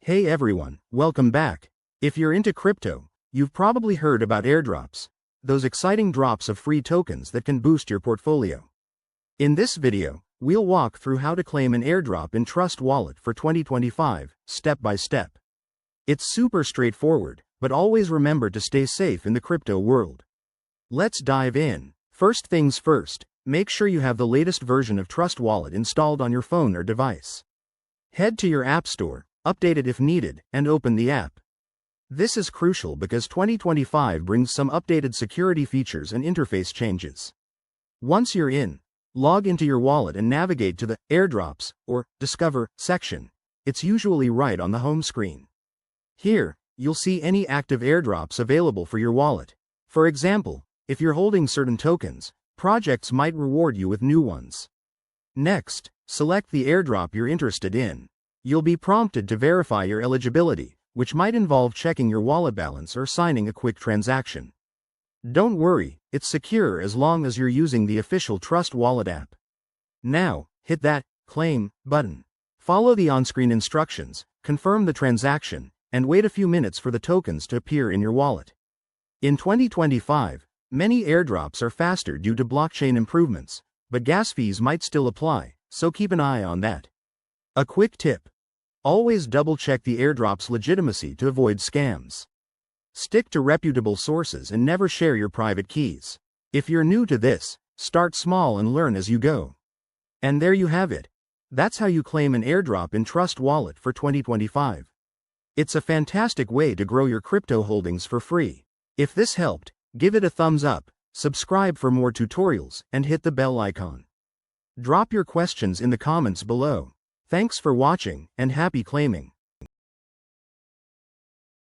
Hey everyone, welcome back. If you're into crypto, you've probably heard about airdrops, those exciting drops of free tokens that can boost your portfolio. In this video, we'll walk through how to claim an airdrop in Trust Wallet for 2025, step by step. It's super straightforward, but always remember to stay safe in the crypto world. Let's dive in. First things first, make sure you have the latest version of Trust Wallet installed on your phone or device. Head to your App Store, update it if needed, and open the app. This is crucial because 2025 brings some updated security features and interface changes. Once you're in, log into your wallet and navigate to the Airdrops or Discover section. It's usually right on the home screen. Here, you'll see any active airdrops available for your wallet. For example, if you're holding certain tokens, projects might reward you with new ones. Next, select the airdrop you're interested in. You'll be prompted to verify your eligibility, which might involve checking your wallet balance or signing a quick transaction. Don't worry, it's secure as long as you're using the official Trust Wallet app. Now, hit that Claim button. Follow the on-screen instructions, confirm the transaction, and wait a few minutes for the tokens to appear in your wallet. In 2025, many airdrops are faster due to blockchain improvements, but gas fees might still apply, so keep an eye on that. A quick tip. Always double-check the airdrop's legitimacy to avoid scams. Stick to reputable sources and never share your private keys. If you're new to this, start small and learn as you go. And there you have it. That's how you claim an airdrop in Trust Wallet for 2025. It's a fantastic way to grow your crypto holdings for free. If this helped, give it a thumbs up, subscribe for more tutorials, and hit the bell icon. Drop your questions in the comments below. Thanks for watching, and happy claiming.